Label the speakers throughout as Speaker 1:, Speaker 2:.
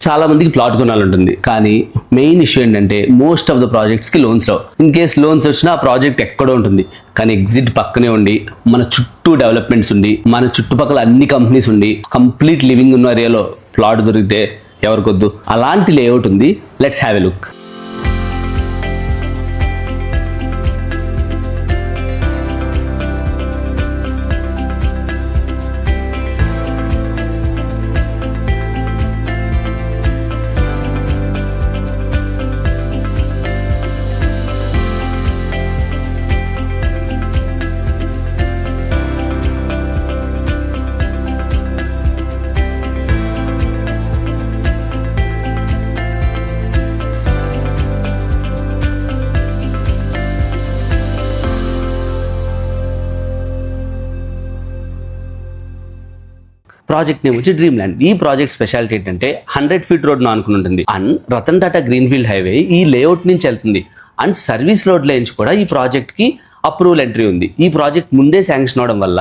Speaker 1: చాలా మందికి ప్లాట్ కొనాలంటుంది, కానీ మెయిన్ ఇష్యూ ఏంటంటే మోస్ట్ ఆఫ్ ద ప్రాజెక్ట్స్కి లోన్స్ రావు. ఇన్ కేస్ లోన్స్ వచ్చినా ఆ ప్రాజెక్ట్ ఎక్కడో ఉంటుంది, కానీ ఎగ్జిట్ పక్కనే ఉండి మన చుట్టూ డెవలప్మెంట్స్ ఉండి మన చుట్టుపక్కల అన్ని కంపెనీస్ ఉండి కంప్లీట్ లివింగ్ ఉన్న ఏరియాలో ప్లాట్ దొరికితే ఎవరికొద్దు. అలాంటి లేఅవుట్ ఉంది. Let's have a look. Project name వచ్చి డ్రీమ్ ల్యాండ్. ఈ ప్రాజెక్ట్ స్పెషాలిటీ ఏంటంటే 100 feet రోడ్ అనుకుని ఉంటుంది. And Ratan Tata greenfield highway ఈ లేఅవుట్ నుంచి వెళ్తుంది. అండ్ సర్వీస్ రోడ్ల నుంచి కూడా ఈ ప్రాజెక్ట్ కి అప్రూవల్ ఎంట్రీ ఉంది. ఈ ప్రాజెక్ట్ ముందే శాంక్షన్ అవడం వల్ల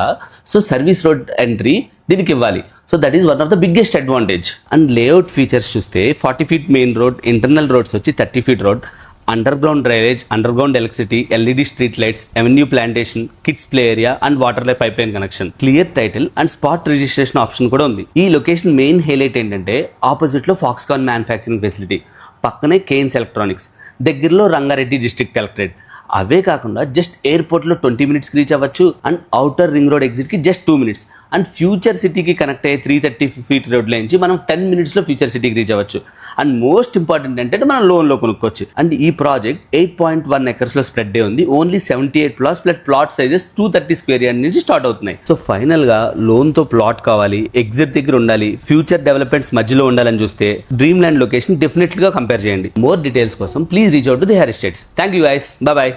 Speaker 1: సో సర్వీస్ రోడ్ ఎంట్రీ దీనికి ఇవ్వాలి. So that is one of the biggest advantage. And layout features చూస్తే 40 feet main road, internal roads వచ్చి 30 feet road, underground drainage, underground electricity, LED street lights, avenue plantation, kids play area and water pipe line connection, clear title and spot registration option కూడా ఉంది. ఈ location main highlight ఏంటంటే opposite లో Foxconn manufacturing facility, పక్కనే Cannes electronics, దగ్గరలో Rangareddy district collectorate. అవే కాకుండా just airport లో 20 minutes reach అవ్వచ్చు. And outer ring road exit కి జస్ట్ 2 minutes. అండ్ ఫ్యూచర్ సిటీకి కనెక్ట్ అయ్యే 330 feet రోడ్ల నుంచి మనం 10 minutes లో ఫ్యూచర్ సిటీకి రీచ్ అవ్వచ్చు. అండ్ మోస్ట్ ఇంపార్టెంట్ ఏంటంటే మనం లోన్ లో కొనుక్కోవచ్చు. అండ్ ఈ ప్రాజెక్ట్ 8.1 acres లో స్ప్రెడ్ అయి ఉంది. Only 78 plots plus plot sizes 230 square yard నుంచి స్టార్ట్ అవుతున్నాయి. సో ఫైనల్ గా లోన్ తో ప్లాట్ కావాలి, ఎగ్జిట్ దగ్గర ఉండాలి, ఫ్యూచర్ డెవలప్మెంట్స్ మధ్యలో ఉండాలని చూస్తే డ్రీమ్ ల్యాండ్ లొకేషన్ డెఫినెట్లీ గా కంపేర్ చేయండి. మోర్ డీటెయిల్స్ కోసం please reach out to the hair estates. Thank you guys, by by.